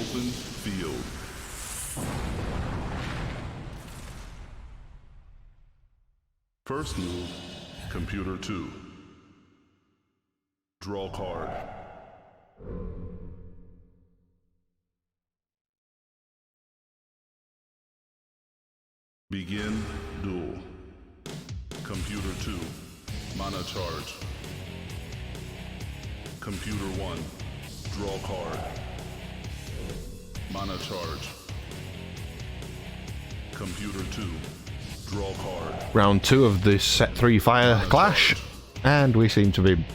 open field. First move, computer 2. Draw card. Begin duel. Computer 2, mana charge. Computer 1, draw card. Mana charge. Computer 2, draw card. Round 2 of this set 3 fire Mana clash, charge. and we seem to be,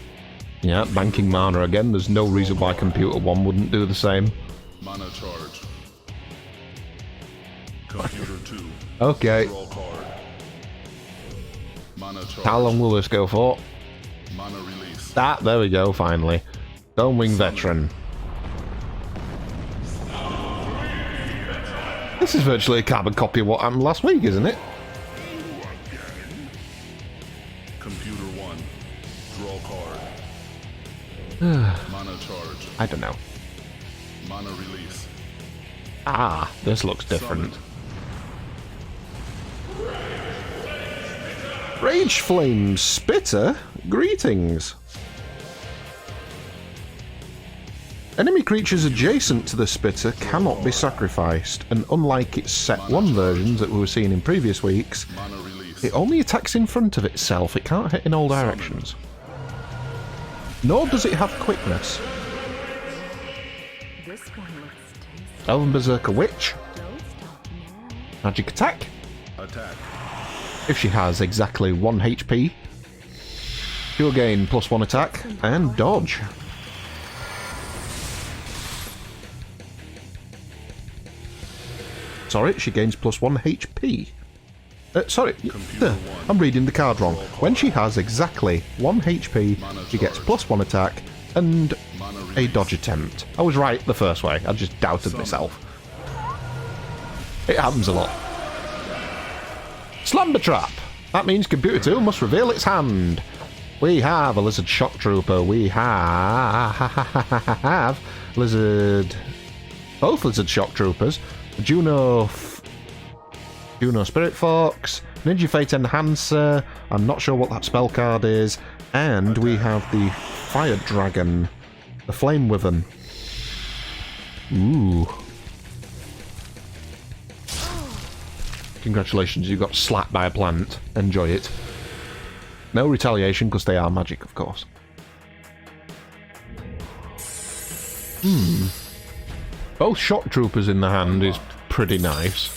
banking mana again. There's no reason why computer 1 wouldn't do the same. Mana charge. Computer 2, Okay, draw card. Mana charge. how long will this go for? Mana release. There we go, finally. Stonewing Veteran. This is virtually a carbon copy of what happened last week, isn't it? Computer 1, draw card. Mana charge. I don't know. Mana release. This looks different. Summon. Rage Flame Spitter? Greetings. Enemy creatures adjacent to the Spitter cannot be sacrificed, and unlike its set 1 versions that we were seeing in previous weeks, Mana release. it only attacks in front of itself. It can't hit in all directions. Nor does it have quickness. This one looks tasty. Elven Berserker Witch. Don't stop now. Magic Attack. Attack. If she has exactly 1 HP. She'll gain +1 attack, and dodge. Sorry, she gains +1 HP. I'm reading the card wrong. When she has exactly 1 HP, she gets +1 attack and Mana a release. dodge attempt. I was right the first way, I just doubted myself. It happens a lot. Slumber Trap! That means Computer 2 must reveal its hand. We have a Lizard Shock Trooper. We have both Lizard Shock Troopers. Juno Spirit Fox, Ninja Fate Enhancer, I'm not sure what that spell card is, and we have the Fire Dragon, the Flame Wyvern. Ooh. Congratulations, you got slapped by a plant. Enjoy it. No retaliation, because they are magic, of course. Both Shock Troopers in the hand is pretty nice.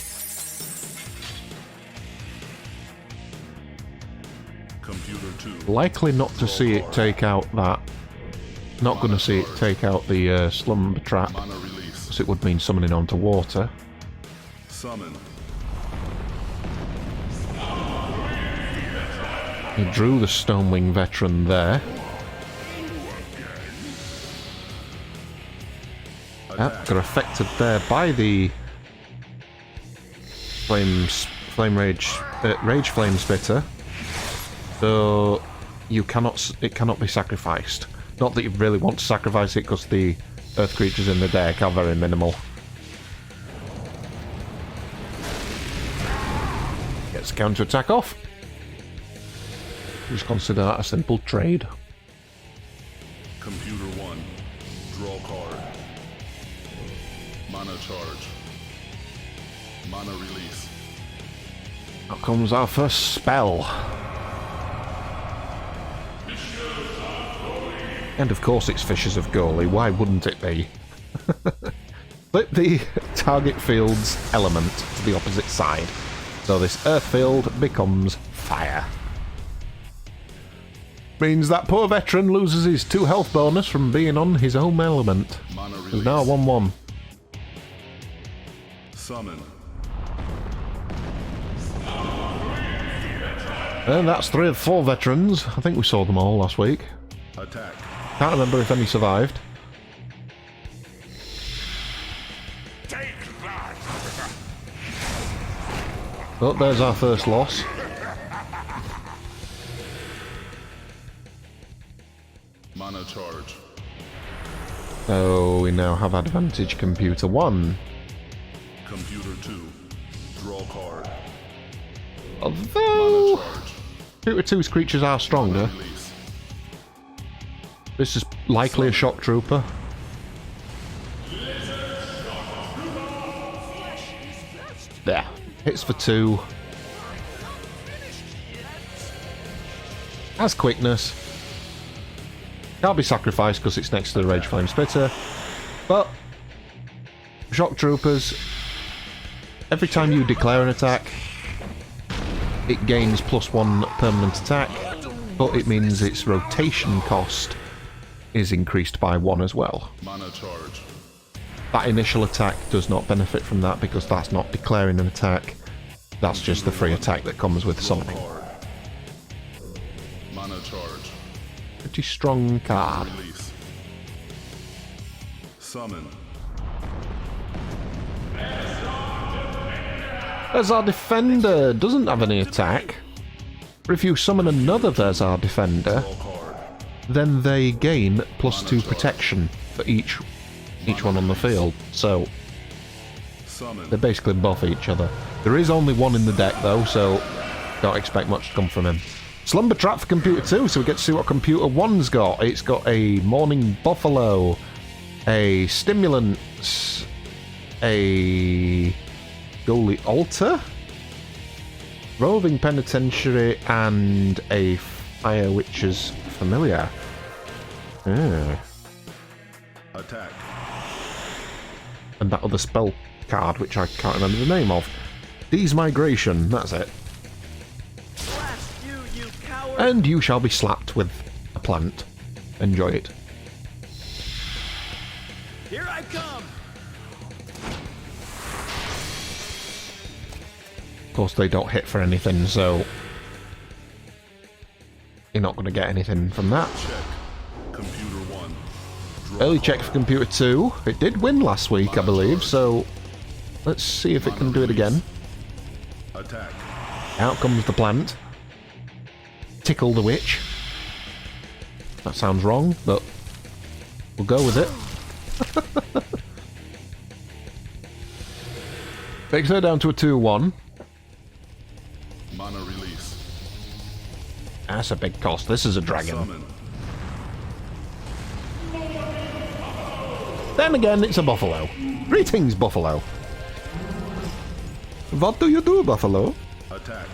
Computer 2. Likely not to see it take out that. Not going to see it take out the Slumber Trap, Mana release. because it would mean summoning onto water. Summon. He drew the Stonewing Veteran there. Got affected there by the Rage Flame Spitter. So it cannot be sacrificed. Not that you really want to sacrifice it, because the Earth creatures in the deck are very minimal. Gets counter attack off. Just consider that a simple trade. Computer 1, draw card. Mana charge. Mana release. Out comes our first spell. And of course it's Fissures of Goalie, why wouldn't it be? Flip the target field's element to the opposite side. So this earth field becomes fire. Means that poor veteran loses his 2 health bonus from being on his own element. Mana He's release. now 1-1. Summon. And that's 3 of 4 veterans. I think we saw them all last week. Attack. Can't remember if any survived. Oh, there's our first loss. Mana charge. So we now have advantage computer 1. Computer 2. Draw card. Although Mana charge. computer 2's creatures are stronger. Release. This is likely a shock trooper. There. Hits for 2. Has quickness. Can't be sacrificed because it's next to the Rage Flame Spitter. But shock troopers, every time you declare an attack, it gains +1 permanent attack, but it means its rotation cost is increased by 1 as well. Mana charge. That initial attack does not benefit from that because that's not declaring an attack. That's just the free attack that comes with summoning. Card. Mana charge. Pretty strong card. Release. Summon. There's our defender. Doesn't have any attack. But if you summon another There's our defender, Draw card. then they gain +2 protection for each one on the field. So Summon. they basically buff each other. There is only one in the deck though, so don't expect much to come from him. Slumber Trap for Computer 2, so we get to see what Computer 1's got. It's got a Morning Buffalo, a Stimulants, a Goalie Altar, Roving Penitentiary, and a Fire Witch's Familiar. Attack. And that other spell card, which I can't remember the name of. Migration, that's it. Blast you, you coward! And you shall be slapped with a plant. Enjoy it. Here I come! Of course, they don't hit for anything, so you're not going to get anything from that. Check. Computer 1. Draw Early card. check for Computer 2. It did win last week, I believe, so let's see if it can do it again. Attack. Out comes the plant. Tickle the witch. That sounds wrong, but we'll go with it. Takes her down to a 2-1. Mana release. That's a big cost. This is a dragon. Summon. Then again, it's a buffalo. Greetings, buffalo. What do you do, buffalo? Attack.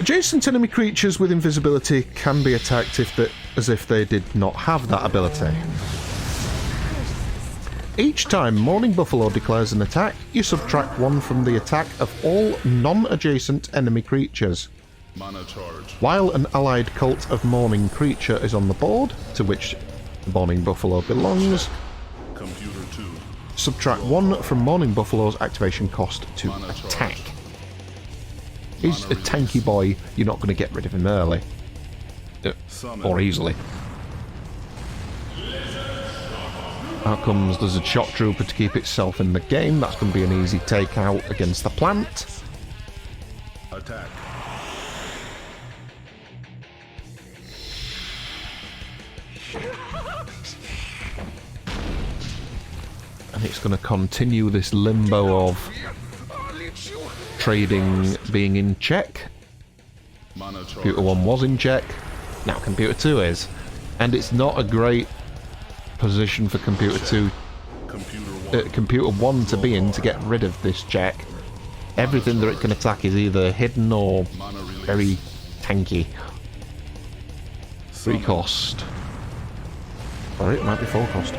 Adjacent enemy creatures with invisibility can be attacked as if they did not have that ability. Each time Morning Buffalo declares an attack, you subtract 1 from the attack of all non-adjacent enemy creatures. Mana charge. While an allied cult of Morning creature is on the board, to which the Morning Buffalo belongs, Computer 2. subtract 1 from Morning Buffalo's activation cost to attack. He's a tanky boy, you're not going to get rid of him early. Summon. Or easily. Out comes there's a shock trooper to keep itself in the game. That's going to be an easy takeout against the plant. Attack. And it's going to continue this limbo of trading being in check. Mana charge. Computer 1 was in check. Now Computer 2 is. And it's not a great position for Computer 2, Computer 1 to be in to get rid of this check. Everything that it can attack is either hidden or Mana release. very tanky. 3 cost. Sorry, it might be 4 cost.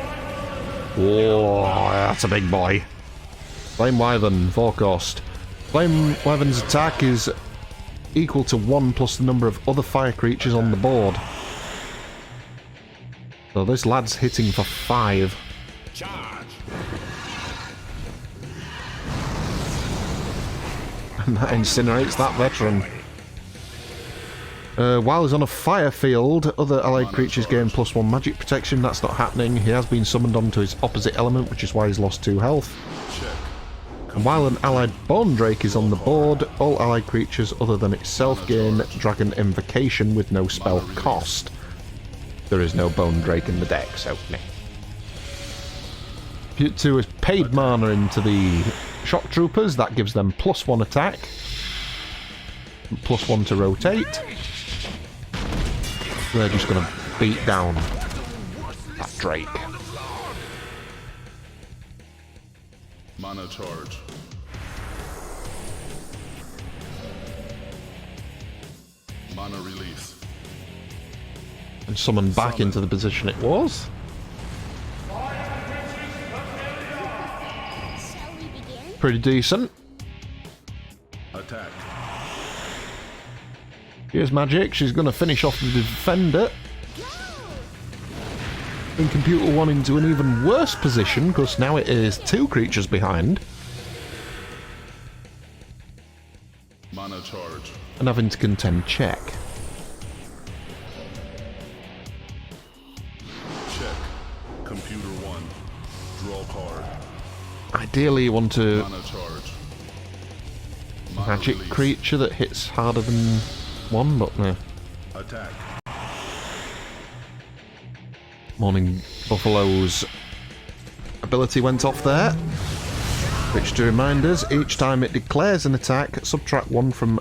Whoa, that's a big boy. Flame Wyvern, 4 cost. Flame Wyvern's attack is equal to 1 plus the number of other fire creatures on the board. So this lad's hitting for 5. Charge. And that incinerates that veteran. While he's on a fire field, other allied creatures gain +1 magic protection. That's not happening. He has been summoned onto his opposite element, which is why he's lost 2 health. Check. And while an allied Bone Drake is on the board, all allied creatures other than itself gain Dragon Invocation with no spell cost. There is no Bone Drake in the deck, so meh. Compute 2 is paid mana into the shock troopers. That gives them +1 attack. +1 to rotate. They're just going to beat down that Drake. Mana charge. Mana release. And summon back into the position it was. Pretty decent. Attack. Here's Magic. She's going to finish off the defender. And Computer 1 into an even worse position, because now it is 2 creatures behind. Mana charge. And having to contend check. Check. Computer 1. Draw card. Ideally you want to Mana charge. Mana magic release. creature that hits harder than 1, but no. Attack. Morning Buffalo's ability went off there. Which, to remind us, each time it declares an attack, subtract 1 from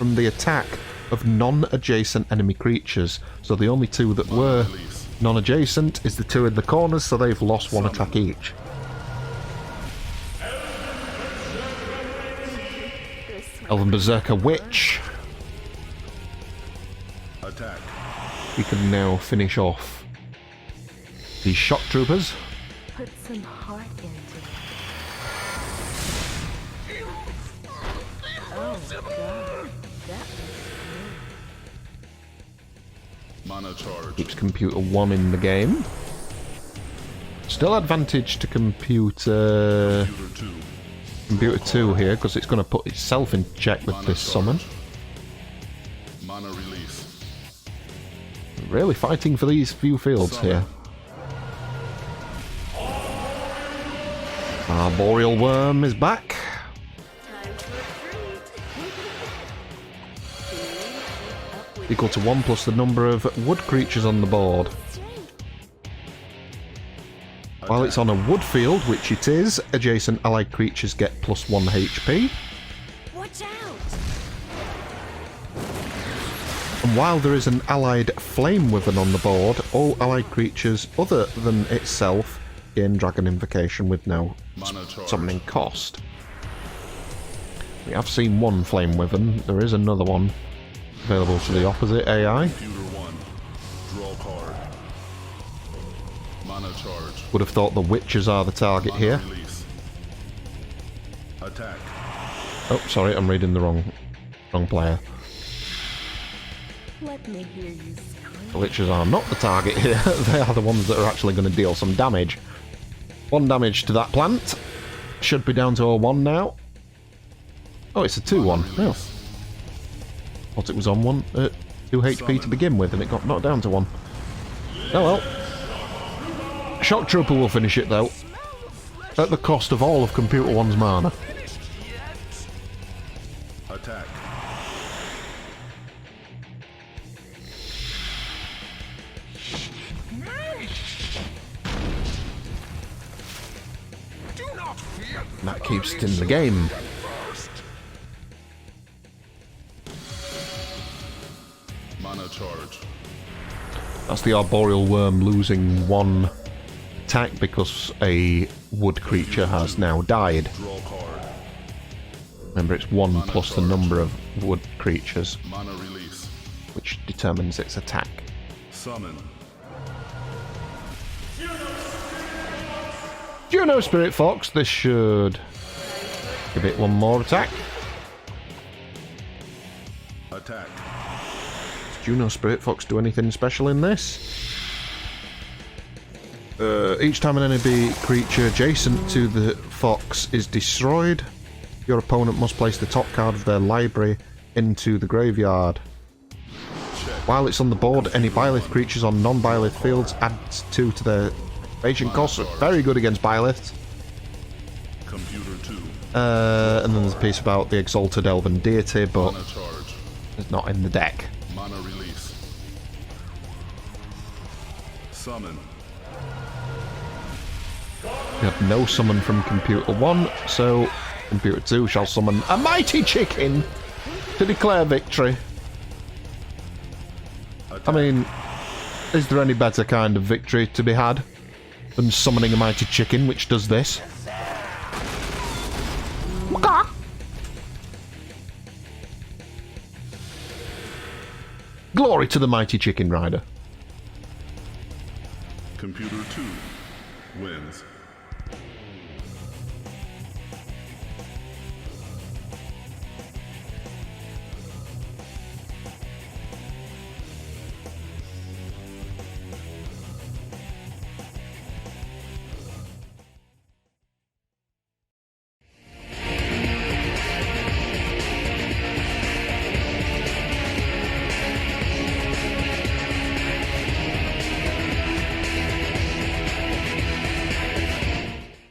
the attack of non-adjacent enemy creatures. So the only 2 that were Release. non-adjacent is the 2 in the corners, so they've lost 1 attack each. Elven Berserker Witch. Attack. We can now finish off these shock troopers. Put some heart into it. Oh god, that was Mana charge. Keeps Computer 1 in the game. Still advantage to Computer Computer 2. 2 here, because it's going to put itself in check with Mana this summon. charge. Mana release. Really fighting for these few fields here. Arboreal Worm is back. time for a treat. Equal to 1 plus the number of wood creatures on the board. While it's on a wood field, which it is, adjacent allied creatures get +1 HP. Watch out! And while there is an allied flame wyvern on the board, all allied creatures other than itself gain dragon invocation with no Mana charge. summoning cost. We have seen 1 flame wyvern. There is another one available to the opposite AI. Computer 1. Draw card. Mana charge. Would have thought the witches are the target Mana here. release. Attack. Oh, sorry, I'm reading the wrong player. Let me hear you scream. The witches are not the target here. They are the ones that are actually going to deal some damage. 1 damage to that plant. Should be down to a 1 now. Oh, it's a 2-1. Oh. Thought it was on 2 HP to begin with, and it got knocked down to 1. Oh well. Shock Trooper will finish it though. At the cost of all of Computer 1's mana. Attack. And that keeps it in the game. Mana charge. That's the Arboreal Worm losing 1 attack because a wood creature has now died. Draw card. Remember, it's 1 plus the number of wood creatures, Mana release. which determines its attack. Summon. Juno Spirit Fox, this should give it 1 more attack. Attack. Does Juno Spirit Fox do anything special in this? Each time an enemy creature adjacent to the fox is destroyed, your opponent must place the top card of their library into the graveyard. While it's on the board, any Byleth creatures on non-Byleth fields adds 2 to their evasion costs. Very good against Byleth. Computer 2. And then there's a piece about the Exalted Elven Deity, but Mana charge. it's not in the deck. Mana release. We have no summon from Computer 1, so Computer 2 shall summon a mighty chicken to declare victory. I mean, is there any better kind of victory to be had than summoning a mighty chicken which does this? Glory to the mighty chicken rider. Computer 2 wins.